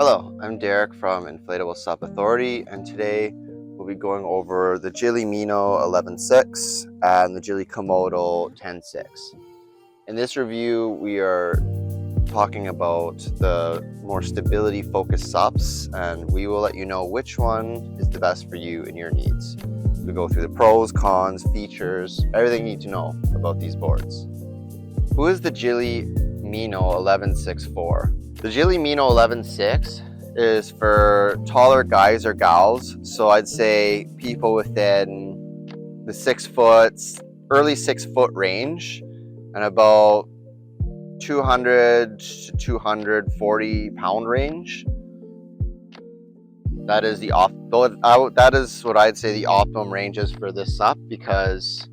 Hello, I'm Derek from Inflatable SUP Authority, and today we'll be going over the Gili Meno 11'6 and the Gili Komodo 10'6. In this review, we are talking about the more stability-focused SUPs, and we will let you know which one is the best for you and your needs. We go through the pros, cons, features, everything you need to know about these boards. Who is the Gili Meno 11'6 for? The Gili Meno 11'6 is for taller guys or gals, so I'd say people within the 6 foot, early 6 foot range, and about 200 to 240 pound range. That is that is what I'd say the optimum range is for this SUP, because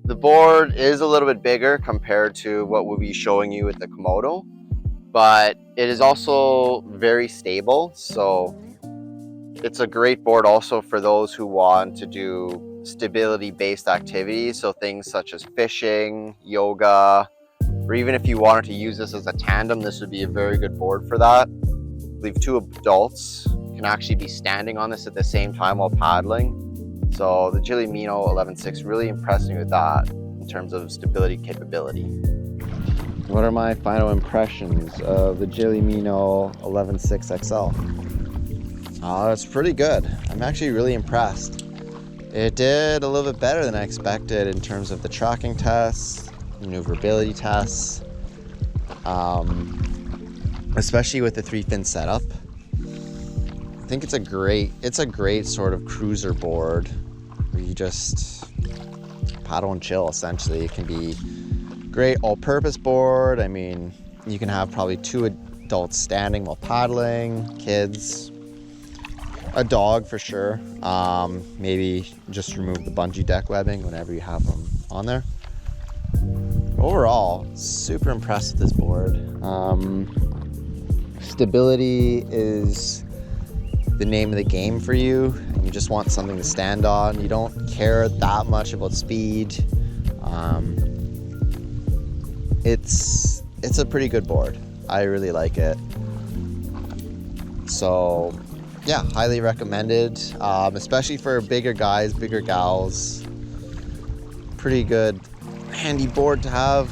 the board is a little bit bigger compared to what we'll be showing you with the Komodo, but it is also very stable, so it's a great board also for those who want to do stability-based activities, so things such as fishing, yoga, or even if you wanted to use this as a tandem, this would be a very good board for that. I believe 2 adults can actually be standing on this at the same time while paddling. So the Gili Meno 11'6 really impressed me with that in terms of stability capability. What are my final impressions of the Gili Meno 11'6 XL? It's pretty good. I'm actually really impressed. It did a little bit better than I expected in terms of the tracking tests, maneuverability tests, especially with the 3-fin setup. I think it's a great sort of cruiser board where you just paddle and chill, essentially. It can be great all-purpose board. I mean, you can have probably 2 adults standing while paddling, kids, a dog for sure. Maybe just remove the bungee deck webbing whenever you have them on there. Overall, super impressed with this board. Stability is the name of the game for you, and you just want something to stand on. You don't care that much about speed. It's a pretty good board. I really like it. So yeah, highly recommended, especially for bigger guys, bigger gals. Pretty good, handy board to have.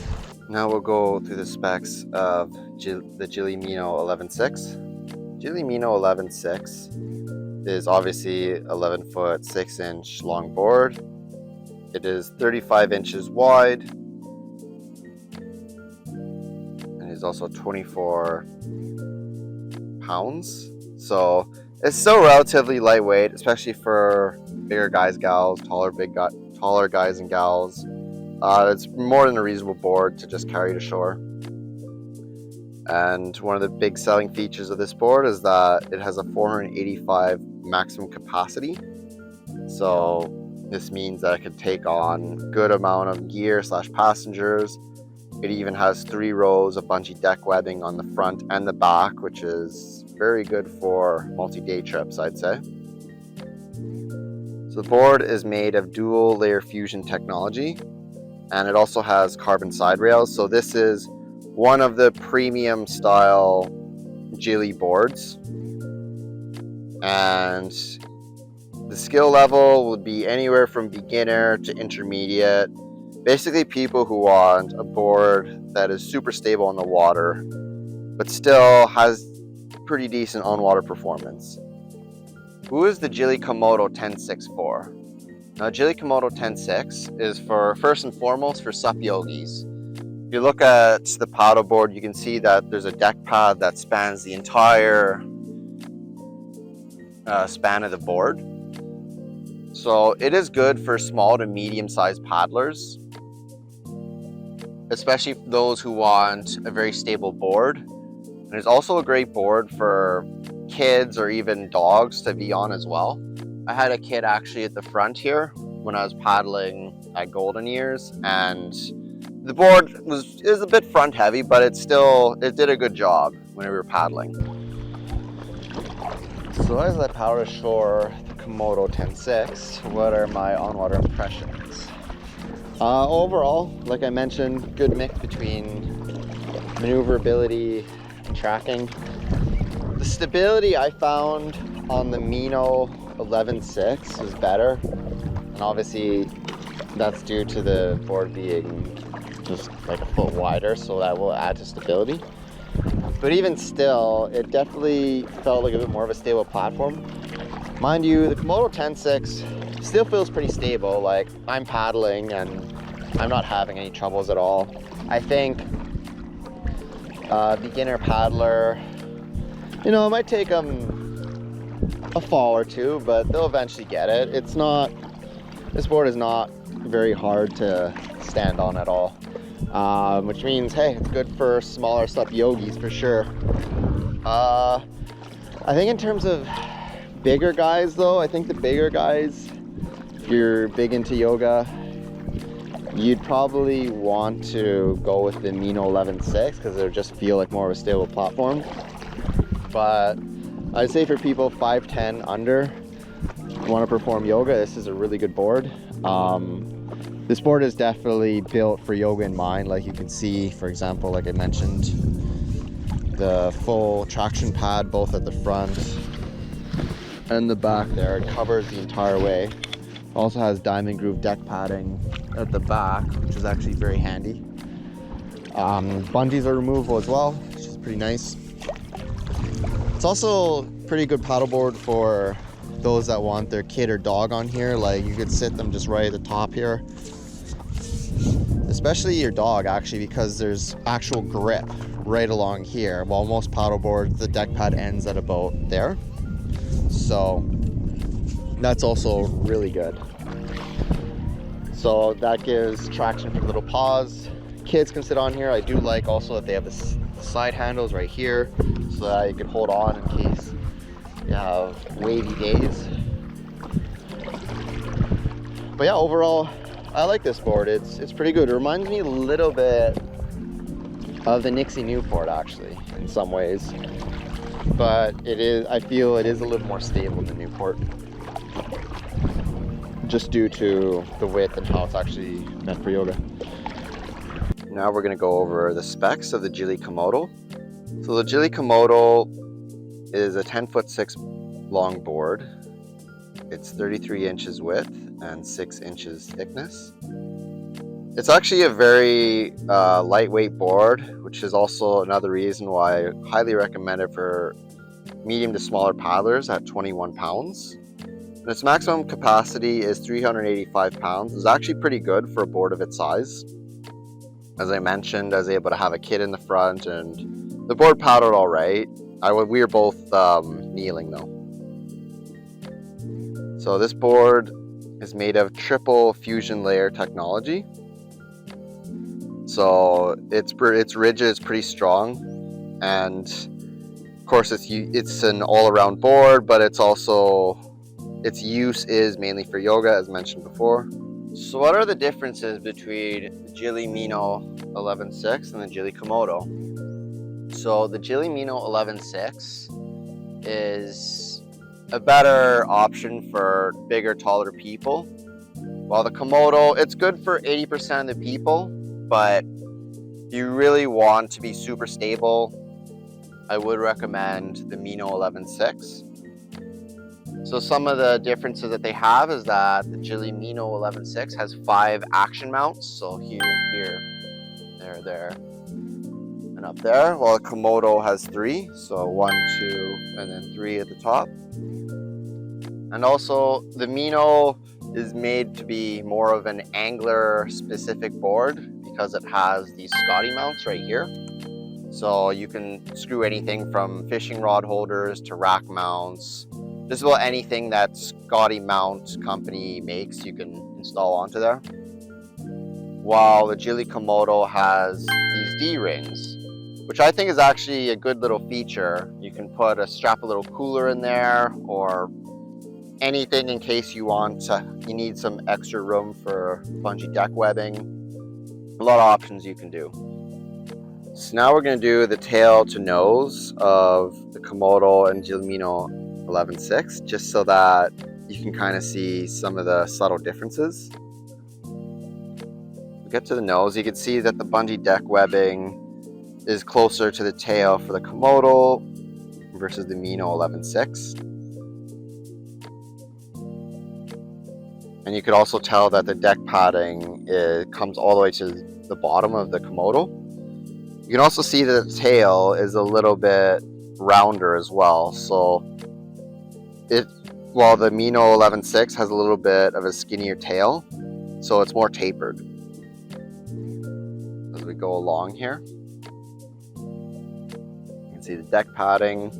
Now we'll go through the specs of the Gili Meno 11'6. Gili Meno 11'6 is obviously 11 foot 6-inch long board. It is 35 inches wide and is also 24 pounds. So it's still relatively lightweight, especially for bigger guys, gals, taller guys and gals. It's more than a reasonable board to just carry to shore. And one of the big selling features of this board is that it has a 485 maximum capacity. So this means that it can take on a good amount of gear / passengers. It even has 3 rows of bungee deck webbing on the front and the back, which is very good for multi-day trips, I'd say. So the board is made of dual layer fusion technology, and it also has carbon side rails. So this is one of the premium style Gili boards, and the skill level would be anywhere from beginner to intermediate. Basically people who want a board that is super stable in the water but still has pretty decent on-water performance. Who is the Gili Komodo 10'6 for? Now, Gili Komodo 10'6 is for, first and foremost, for SUP yogis. If you look at the paddle board, you can see that there's a deck pad that spans the entire span of the board. So it is good for small to medium-sized paddlers, especially those who want a very stable board. And it's also a great board for kids or even dogs to be on as well. I had a kid actually at the front here when I was paddling at Golden Years, and the board is a bit front heavy, but it did a good job when we were paddling. So as I paddle ashore the Komodo 10'6, what are my on-water impressions? Overall, like I mentioned, good mix between maneuverability and tracking. The stability I found on the Meno 11'6 is better, and obviously that's due to the board being just like a foot wider, so that will add to stability. But even still, it definitely felt like a bit more of a stable platform. Mind you, the Komodo 10'6 still feels pretty stable. Like, I'm paddling and I'm not having any troubles at all. I think beginner paddler, you know, it might take them a fall or two, but they'll eventually get it. It's not, this board is not very hard to stand on at all. Which means, hey, it's good for smaller SUP yogis for sure. I think in terms of bigger guys though, I think the bigger guys, if you're big into yoga, you'd probably want to go with the Meno 11'6 because it'll just feel like more of a stable platform. But I'd say for people 5'10" under, want to perform yoga, this is a really good board. This board is definitely built for yoga in mind. Like you can see, for example, like I mentioned, the full traction pad both at the front and the back there. It covers the entire way. Also has diamond groove deck padding at the back, which is actually very handy. Bungees are removable as well, which is pretty nice. It's also pretty good paddleboard for those that want their kid or dog on here. Like you could sit them just right at the top here, especially your dog actually, because there's actual grip right along here, while most paddleboards the deck pad ends at about there. So that's also really good. So that gives traction for the little paws. Kids can sit on here. I do like also that they have the side handles right here so that you can hold on in case you have wavy days. But yeah, overall I like this board. It's pretty good. It reminds me a little bit of the Nixie Newport actually in some ways, but I feel it is a little more stable than Newport, just due to the width and how it's actually meant for yoga. Now we're going to go over the specs of the Gili Komodo. So the Gili Komodo is a 10'6" long board. It's 33 inches width and 6 inches thickness. It's actually a very lightweight board, which is also another reason why I highly recommend it for medium to smaller paddlers at 21 pounds. And its maximum capacity is 385 pounds. It's actually pretty good for a board of its size. As I mentioned, I was able to have a kid in the front and the board paddled all right. We were both kneeling though. So this board is made of triple fusion layer technology. So it's rigid, it's pretty strong, and of course it's an all-around board, but it's also, its use is mainly for yoga, as mentioned before. So what are the differences between the Gili Meno 11'6 and the Gili Komodo? So the Gili Meno 11'6 is a better option for bigger, taller people, while the Komodo, it's good for 80% of the people, but if you really want to be super stable, I would recommend the Meno 11'6. So some of the differences that they have is that the Gili Meno 11'6 has 5 action mounts. So here, there, and up there, while the Komodo has 3. So 1, 2, and then 3 at the top. And also the Meno is made to be more of an angler specific board because it has these Scotty mounts right here. So you can screw anything from fishing rod holders to rack mounts. Just about anything that Scotty Mount company makes, you can install onto there. While the Gili Komodo has these D-rings, which I think is actually a good little feature. You can strap a little cooler in there, or anything in case you need some extra room for bungee deck webbing. A lot of options you can do. So now we're going to do the tail to nose of the Komodo and Gili Meno 11'6, just so that you can kind of see some of the subtle differences. We get to the nose, you can see that the bungee deck webbing is closer to the tail for the Komodo versus the Meno 11'6. And you could also tell that the deck padding comes all the way to the bottom of the Komodo. You can also see that the tail is a little bit rounder as well. So while the Meno 11'6 has a little bit of a skinnier tail, so it's more tapered. As we go along here, you can see the deck padding.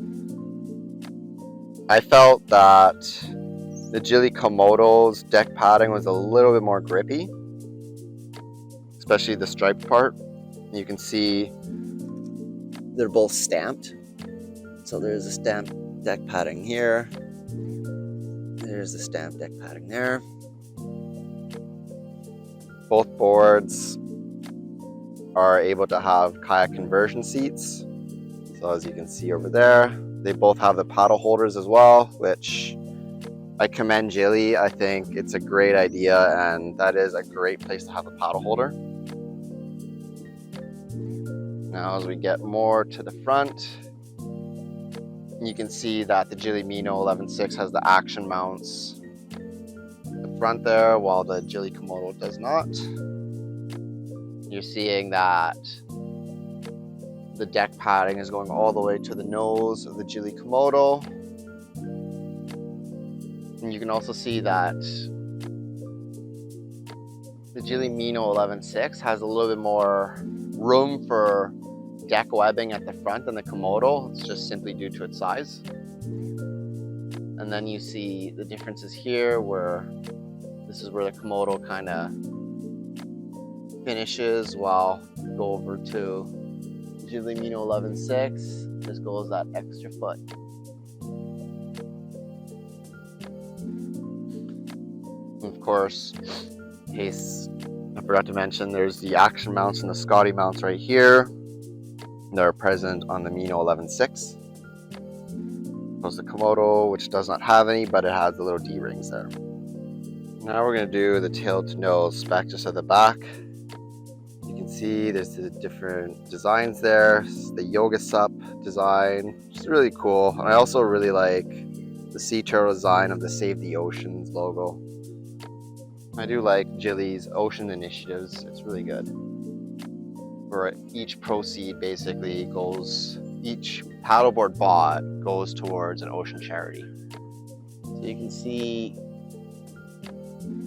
I felt that the Gili Komodo's deck padding was a little bit more grippy, especially the striped part. You can see they're both stamped. So there's a stamped deck padding here. There's the stamped deck padding there. Both boards are able to have kayak conversion seats. So as you can see over there, they both have the paddle holders as well, which I commend Gili. I think it's a great idea, and that is a great place to have a paddle holder. Now as we get more to the front, you can see that the Gili Meno 11'6 has the action mounts at the front there, while the Gili Komodo does not. You're seeing that the deck padding is going all the way to the nose of the Gili Komodo. And you can also see that the Gili Meno 11'6 has a little bit more room for deck webbing at the front than the Komodo. It's just simply due to its size. And then you see the differences here, where this is where the Komodo kind of finishes, while go over to Gili Meno 11'6, this goes that extra foot. And of course, in case I forgot to mention, there's the action mounts and the Scotty mounts right here. They're present on the Meno 11'6. There's the Komodo, which does not have any, but it has the little D-rings there. Now we're going to do the tail to nose spec just at the back. You can see there's the different designs there. The Yoga SUP design, which is really cool. And I also really like the sea turtle design of the Save the Oceans logo. I do like Gili's ocean initiatives. It's really good. Where each proceed basically goes, each paddleboard bought goes towards an ocean charity. So you can see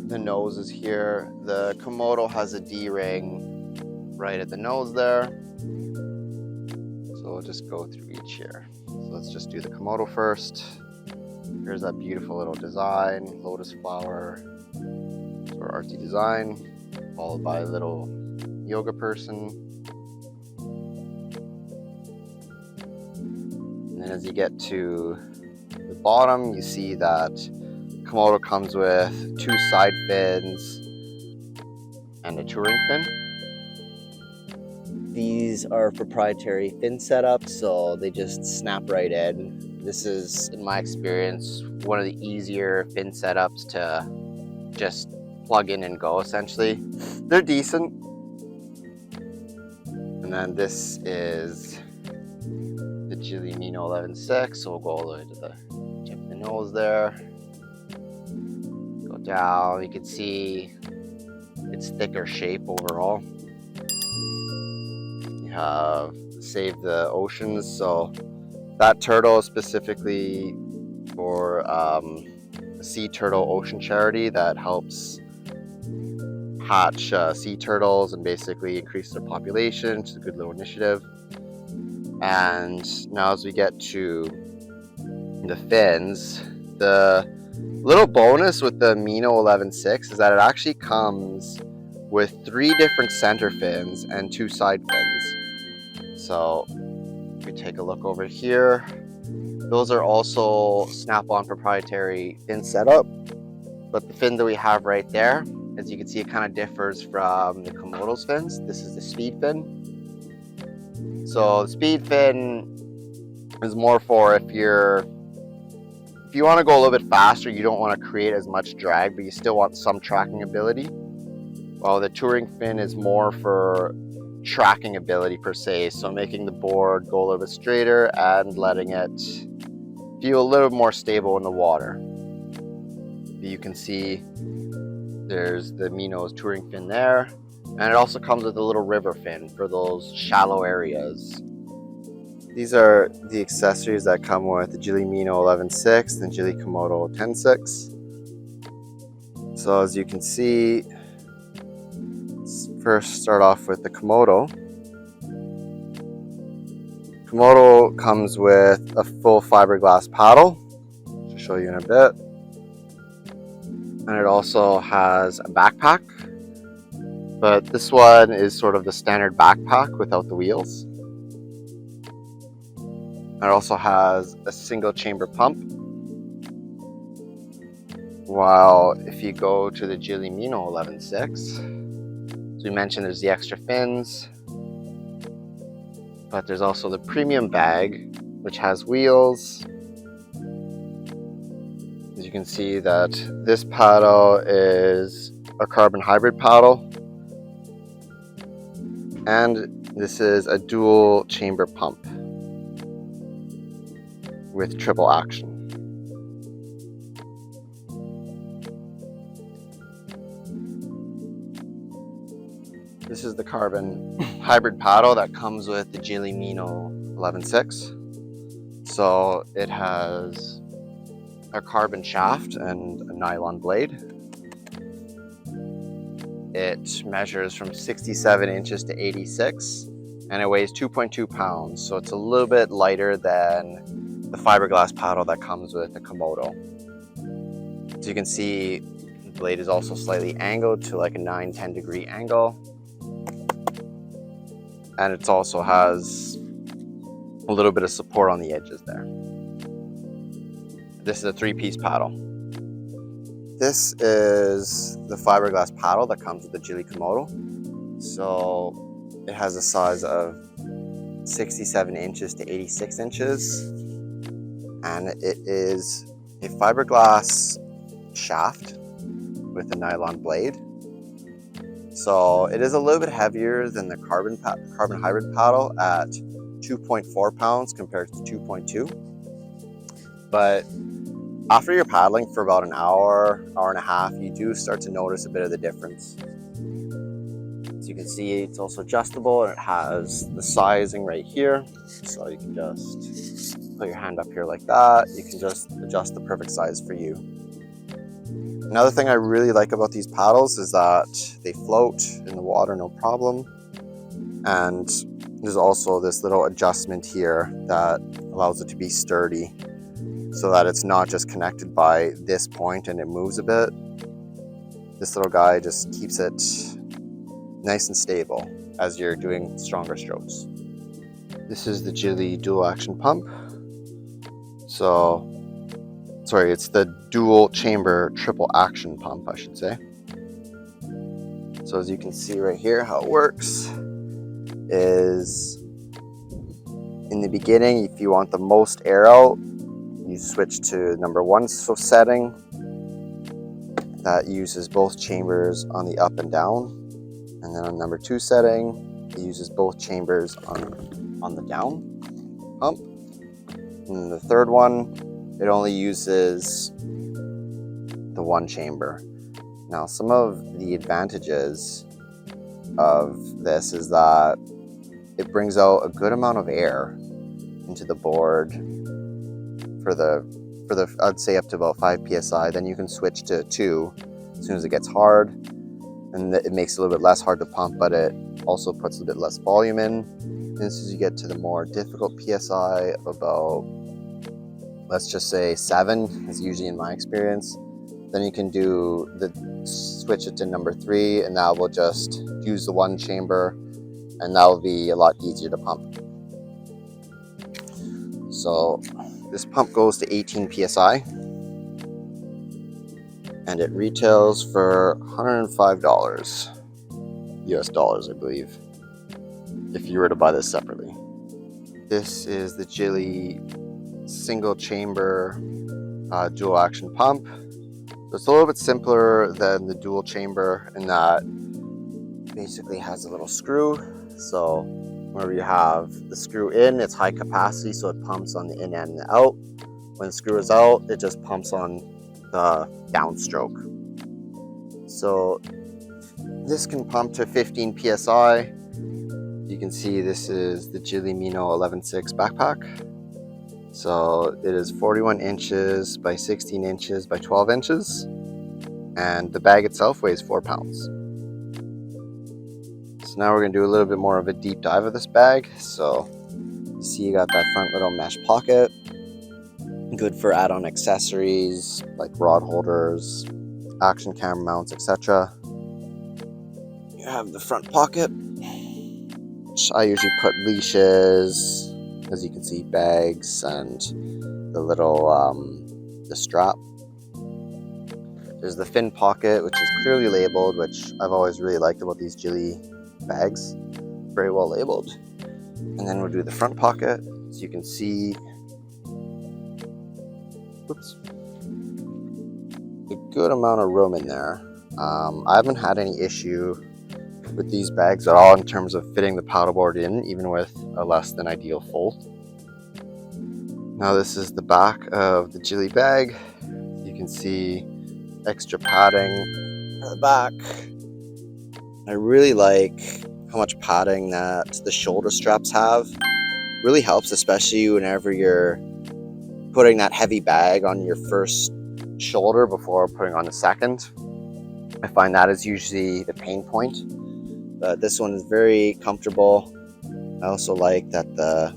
the nose is here. The Komodo has a D-ring right at the nose there. So we'll just go through each here. So let's just do the Komodo first. Here's that beautiful little design, lotus flower, or artsy design, followed by a little yoga person. And then as you get to the bottom, you see that Komodo comes with 2 side fins and a touring fin. These are proprietary fin setups, so they just snap right in. This is, in my experience, one of the easier fin setups to just plug in and go, essentially. They're decent. And then this is the Gili Meno 11'6, so we'll go all the way to the tip of the nose there. Go down, you can see its thicker shape overall. You have Save the Oceans, so that turtle is specifically for a sea turtle ocean charity that helps hatch sea turtles and basically increase their population, which is a good little initiative. And now as we get to the fins, the little bonus with the Meno 11'6 is that it actually comes with 3 different center fins and 2 side fins. So if we take a look over here, those are also Snap-on proprietary fin setup. But the fin that we have right there, as you can see, it kind of differs from the Komodo's fins. This is the speed fin. So the speed fin is more for if you want to go a little bit faster, you don't want to create as much drag, but you still want some tracking ability. While the touring fin is more for tracking ability per se, so making the board go a little bit straighter and letting it feel a little more stable in the water. You can see there's the Meno's touring fin there, and it also comes with a little river fin for those shallow areas. These are the accessories that come with the Gili Meno 11'6 and Gili Komodo 10'6. So as you can see, let's first start off with the Komodo. Komodo comes with a full fiberglass paddle, which I'll show you in a bit. And it also has a backpack, but this one is sort of the standard backpack without the wheels. It also has a single chamber pump, while if you go to the Gili Meno 11'6, as we mentioned, there's the extra fins, but there's also the premium bag, which has wheels. As you can see that this paddle is a carbon hybrid paddle, and this is a dual chamber pump with triple action. This is the carbon hybrid paddle that comes with the Gili Meno 11'6. So it has a carbon shaft and a nylon blade. It measures from 67 inches to 86, and it weighs 2.2 pounds. So it's a little bit lighter than the fiberglass paddle that comes with the Komodo. As you can see, the blade is also slightly angled to like a 9-10 degree angle. And it also has a little bit of support on the edges there. This is a 3-piece paddle. This is the fiberglass paddle that comes with the Gili Komodo. So it has a size of 67 inches to 86 inches. And it is a fiberglass shaft with a nylon blade. So it is a little bit heavier than the carbon hybrid paddle at 2.4 pounds compared to 2.2. But after you're paddling for about an hour, hour and a half, you do start to notice a bit of the difference. As you can see, it's also adjustable, and it has the sizing right here. So you can just put your hand up here like that. You can just adjust the perfect size for you. Another thing I really like about these paddles is that they float in the water no problem. And there's also this little adjustment here that allows it to be sturdy, so that it's not just connected by this point and it moves a bit. This little guy just keeps it nice and stable as you're doing stronger strokes. This is the Gili dual action pump. It's the dual chamber triple action pump, I should say. So as you can see right here, how it works is in the beginning, if you want the most air out, you switch to number 1 setting. That uses both chambers on the up and down. And then on number 2 setting, it uses both chambers on the down pump. And then the third one, it only uses the 1 chamber. Now, some of the advantages of this is that it brings out a good amount of air into the board for the I'd say up to about 5 psi. Then you can switch to 2 as soon as it gets hard, and it makes it a little bit less hard to pump, but it also puts a bit less volume in. And as soon as you get to the more difficult psi of about, let's just say 7 is usually in my experience, then you can switch it to number 3, and that will just use the 1 chamber, and that will be a lot easier to pump. So this pump goes to 18 psi, and it retails for $105 US dollars, I believe, if you were to buy this separately. This is the Gili single chamber dual action pump. So it's a little bit simpler than the dual chamber in that it basically has a little screw So whenever you have the screw in, it's high capacity, so it pumps on the in and the out. When the screw is out, it just pumps on the downstroke. So this can pump to 15 psi. You can see this is the Gili Meno 11'6 backpack. So it is 41 inches by 16 inches by 12 inches. And the bag itself weighs 4 pounds. So now we're going to do a little bit more of a deep dive of this bag. So you see you got that front little mesh pocket. Good for add-on accessories like rod holders, action camera mounts, etc. You have the front pocket, which I usually put leashes, as you can see, bags, and the little the strap. There's the fin pocket, which is clearly labeled, which I've always really liked about these Gili bags. Very well labeled. And then we'll do the front pocket, so you can see, oops, a good amount of room in there. I haven't had any issue with these bags at all in terms of fitting the paddleboard in, even with a less than ideal fold. Now this is the back of the Gili bag. You can see extra padding at the back. I really like how much padding that the shoulder straps have. Really helps, especially whenever you're putting that heavy bag on your first shoulder before putting on the second. I find that is usually the pain point, but this one is very comfortable. I also like that the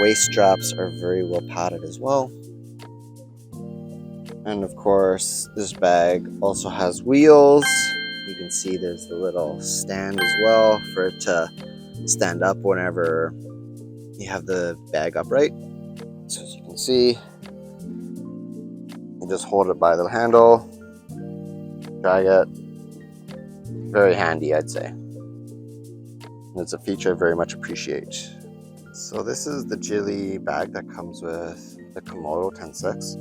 waist straps are very well padded as well. And of course, this bag also has wheels. You can see there's the little stand as well for it to stand up whenever you have the bag upright. So as you can see, you just hold it by the handle, drag it. Very handy, I'd say. And it's a feature I very much appreciate. So this is the Gili bag that comes with the Komodo 10'6".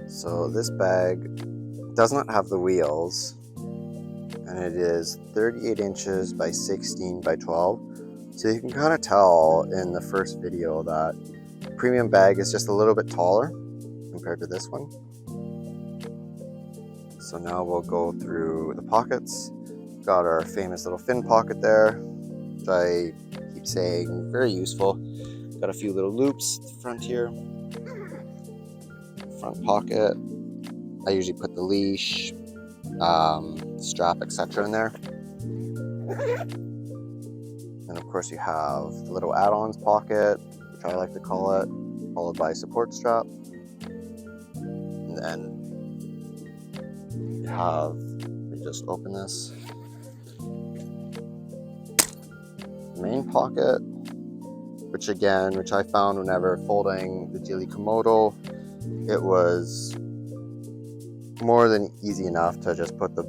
So this bag does not have the wheels, and it is 38 inches by 16 by 12. So you can kind of tell in the first video that the premium bag is just a little bit taller compared to this one. So now we'll go through the pockets. Got our famous little fin pocket there, which I keep saying very useful. Got a few little loops at the front here. Front pocket. I usually put the leash, strap, etc. in there. And of course you have the little add-ons pocket, which I like to call it, followed by a support strap. And then you have, we just open this, main pocket, which I found whenever folding the Gili Komodo, it was more than easy enough to just put the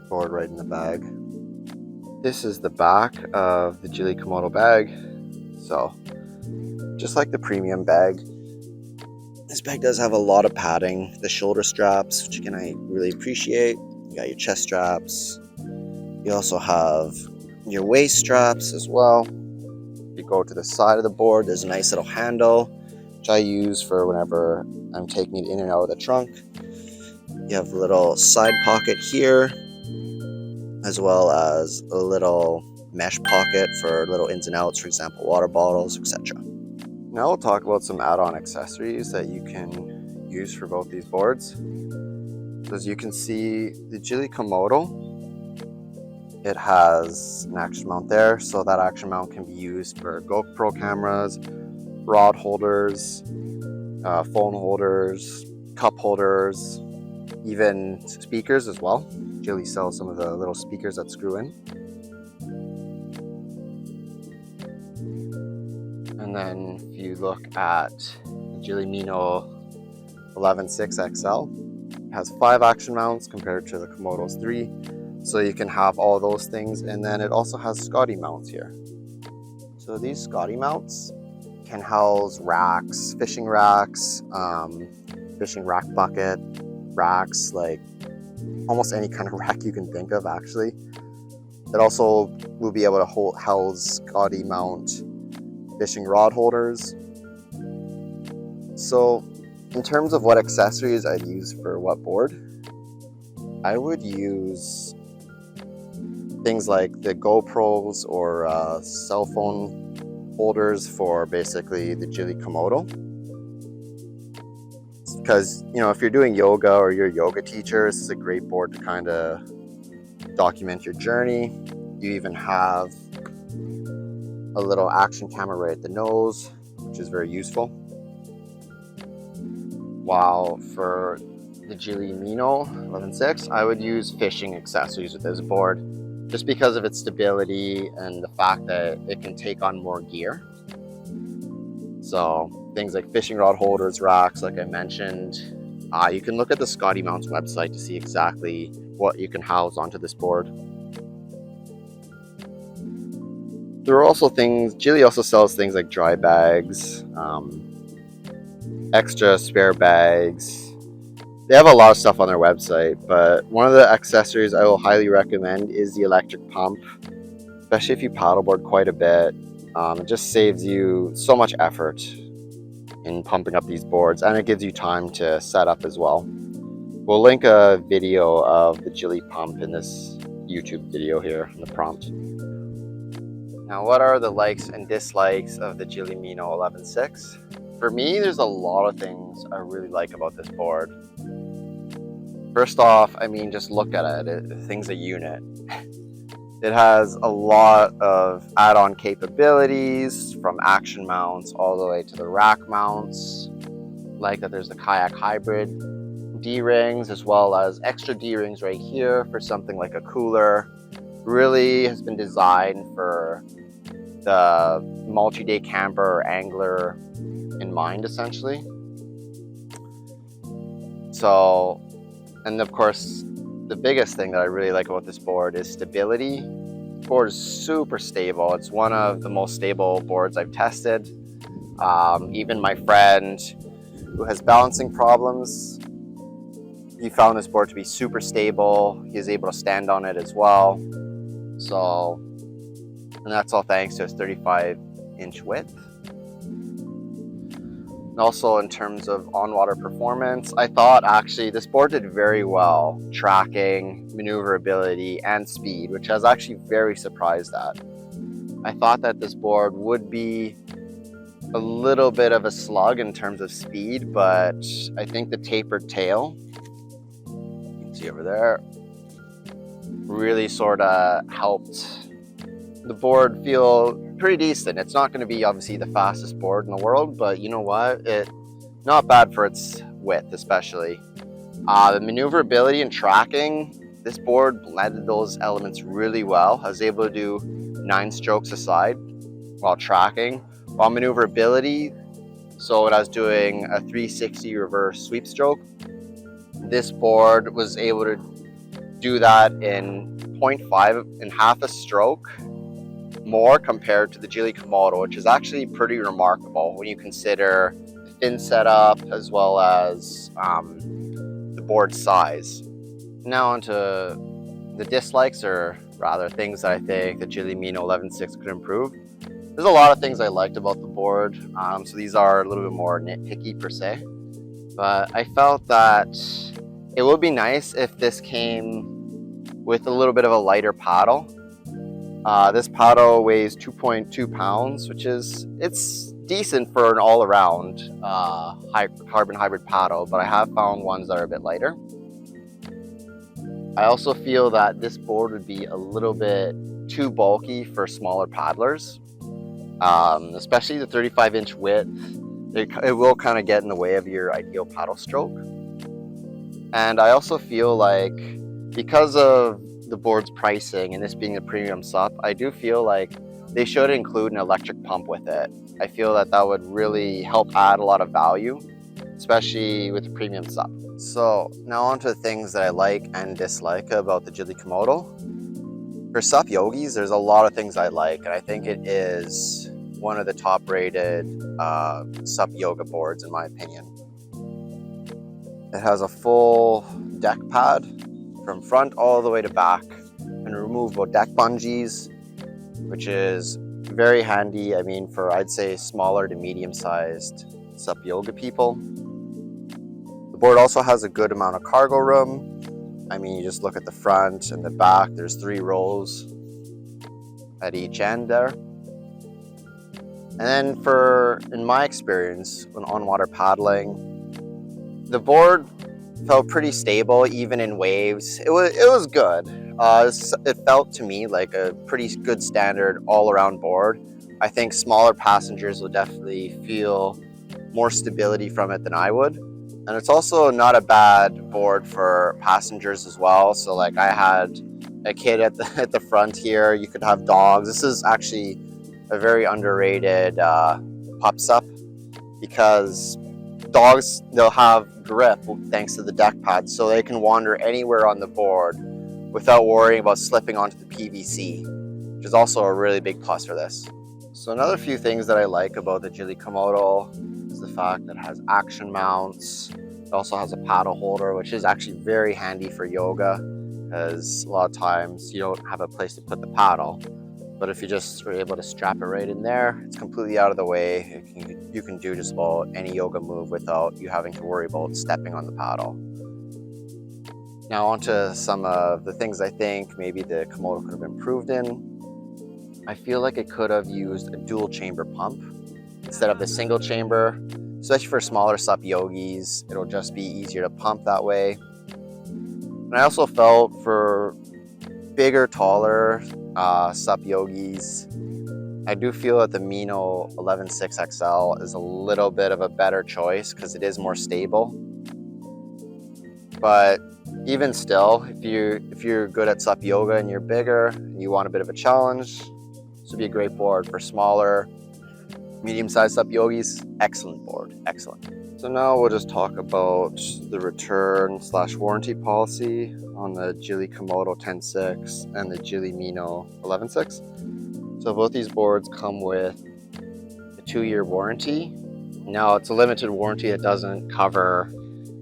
board right in the bag. This is the back of the Gili Komodo bag. So just like the premium bag, this bag does have a lot of padding. The shoulder straps, which again I really appreciate. You got your chest straps. You also have your waist straps as well. If you go to the side of the board, there's a nice little handle, which I use for whenever I'm taking it in and out of the trunk. You have a little side pocket here, as well as a little mesh pocket for little ins and outs, for example, water bottles, etc. Now we'll talk about some add-on accessories that you can use for both these boards. So as you can see, the Gili Komodo, it has an action mount there, so that action mount can be used for GoPro cameras, rod holders, phone holders, cup holders, even speakers as well. Gili sells some of the little speakers that screw in. And then if you look at the Gili Meno 11'6 XL, it has 5 action mounts compared to the Komodo's 3. So you can have all those things. And then it also has Scotty mounts here. So these Scotty mounts can house racks, fishing rack bucket, racks, like almost any kind of rack you can think of actually. It also will be able to house Scotty mount fishing rod holders. So in terms of what accessories I'd use for what board, I would use things like the GoPros or cell phone holders for basically the Gili Komodo. Because, you know, if you're doing yoga or you're a yoga teacher, this is a great board to kind of document your journey. You even have a little action camera right at the nose, which is very useful. While for the Gili Meno 11'6", I would use fishing accessories with this board just because of its stability and the fact that it can take on more gear. So things like fishing rod holders, racks, like I mentioned. You can look at the Scotty Mounts website to see exactly what you can house onto this board. There are also things, Gili also sells things like dry bags, extra spare bags. They have a lot of stuff on their website, but one of the accessories I will highly recommend is the electric pump, especially if you paddleboard quite a bit. It just saves you so much effort in pumping up these boards, and it gives you time to set up as well. We'll link a video of the Gili pump in this YouTube video here in the prompt. Now, what are the likes and dislikes of the Gili Meno 11'6"? For me, there's a lot of things I really like about this board. First off, I mean, just look at it. The thing's a unit. It has a lot of add-on capabilities, from action mounts all the way to the rack mounts. Like that there's the kayak hybrid D-rings, as well as extra D-rings right here for something like a cooler. Really has been designed for the multi-day camper or angler in mind, essentially. So, and of course, the biggest thing that I really like about this board is stability. This board is super stable. It's one of the most stable boards I've tested. Even my friend who has balancing problems, he found this board to be super stable. He is able to stand on it as well. So, and that's all thanks to its 35-inch width. And also in terms of on-water performance, I thought actually this board did very well tracking, maneuverability, and speed, which I was actually very surprised at. I thought that this board would be a little bit of a slug in terms of speed, but I think the tapered tail, you can see over there, really sort of helped the board feel pretty decent. It's not going to be obviously the fastest board in the world, but you know what? It's not bad for its width, especially. The maneuverability and tracking, this board blended those elements really well. I was able to do 9 strokes a side while tracking. While maneuverability, so when I was doing a 360 reverse sweep stroke, this board was able to do that in 0.5 and half a stroke more compared to the Gili Komodo, which is actually pretty remarkable when you consider the fin setup as well as the board size. Now onto the dislikes, or rather things that I think the Gili Meno 11'6" could improve. There's a lot of things I liked about the board, so these are a little bit more nitpicky per se, but I felt that it would be nice if this came with a little bit of a lighter paddle. This paddle weighs 2.2 pounds, which is, it's decent for an all-around carbon hybrid paddle, but I have found ones that are a bit lighter. I also feel that this board would be a little bit too bulky for smaller paddlers, especially the 35-inch width. It will kind of get in the way of your ideal paddle stroke. And I also feel like, because of the board's pricing and this being a premium SUP, I do feel like they should include an electric pump with it. I feel that that would really help add a lot of value, especially with a premium SUP. So now on to the things that I like and dislike about the Gili Komodo. For SUP yogis, there's a lot of things I like, and I think it is one of the top rated SUP yoga boards in my opinion. It has a full deck pad from front all the way to back. and removable deck bungees, which is very handy. I mean, for I'd say smaller to medium-sized SUP yoga people. The board also has a good amount of cargo room. I mean, you just look at the front and the back. There's 3 rows at each end there. And then in my experience, when on-water paddling, the board felt pretty stable, even in waves. It was good. It felt to me like a pretty good standard all-around board. I think smaller passengers will definitely feel more stability from it than I would. And it's also not a bad board for passengers as well. So like I had a kid at the front here. You could have dogs. This is actually a very underrated pup SUP, because dogs, they'll have grip thanks to the deck pads, so they can wander anywhere on the board without worrying about slipping onto the PVC, which is also a really big plus for this. So another few things that I like about the Gili Komodo is the fact that it has action mounts. It also has a paddle holder, which is actually very handy for yoga, because a lot of times you don't have a place to put the paddle. But if you just are able to strap it right in there, it's completely out of the way. You can do just about any yoga move without you having to worry about stepping on the paddle. Now onto some of the things I think maybe the Komodo could have improved in. I feel like it could have used a dual chamber pump instead of the single chamber, especially for smaller SUP yogis. It'll just be easier to pump that way. And I also felt for bigger, taller SUP yogis, I do feel that the Meno 11'6 XL is a little bit of a better choice because it is more stable. But even still, if you're good at SUP yoga and you're bigger and you want a bit of a challenge, this would be a great board. For smaller, medium-sized SUP yogis, excellent board, excellent. So now we'll just talk about the return/warranty policy on the Gili Komodo 10'6 and the Gili Meno 11'6. So both these boards come with a 2-year warranty. Now it's a limited warranty. It doesn't cover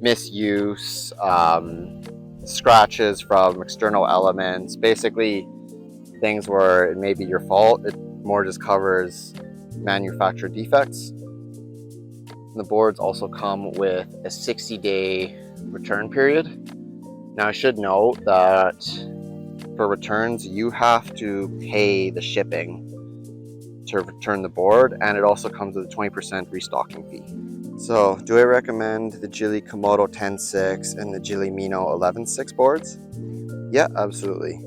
misuse, scratches from external elements, basically things where it may be your fault. It more just covers manufacturer defects. The boards also come with a 60-day return period. Now I should note that for returns, you have to pay the shipping to return the board, and it also comes with a 20% restocking fee. So do I recommend the Gili Komodo 10'6 and the Gili Meno 11'6 boards? Yeah, absolutely.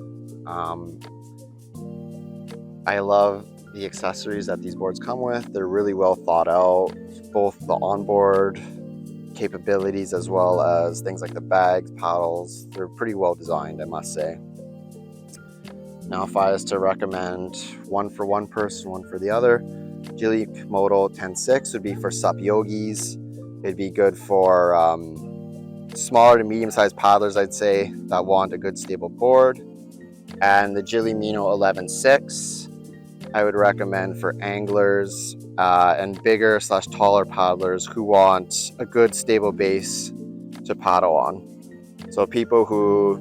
I love the accessories that these boards come with. They're really well thought out, both the onboard capabilities as well as things like the bags, paddles. They're pretty well designed, I must say. Now if I was to recommend one for one person, one for the other, Gili Komodo 10'6 would be for SUP yogis. It'd be good for smaller to medium-sized paddlers, I'd say, that want a good stable board. And the Gili Meno 11'6 I would recommend for anglers and bigger/taller paddlers who want a good stable base to paddle on. So people who,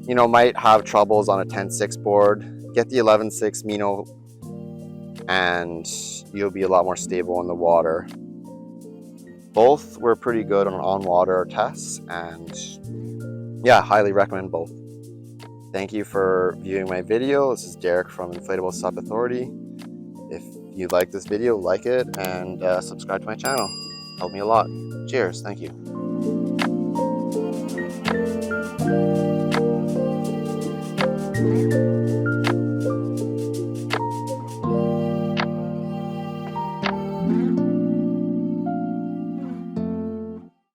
you know, might have troubles on a 10'6 board, get the 11'6 Meno and you'll be a lot more stable in the water. Both were pretty good on water tests, and yeah, highly recommend both. Thank you for viewing my video. This is Derek from Inflatable SUP Authority. If you like this video, like it and subscribe to my channel. Help me a lot. Cheers. Thank you.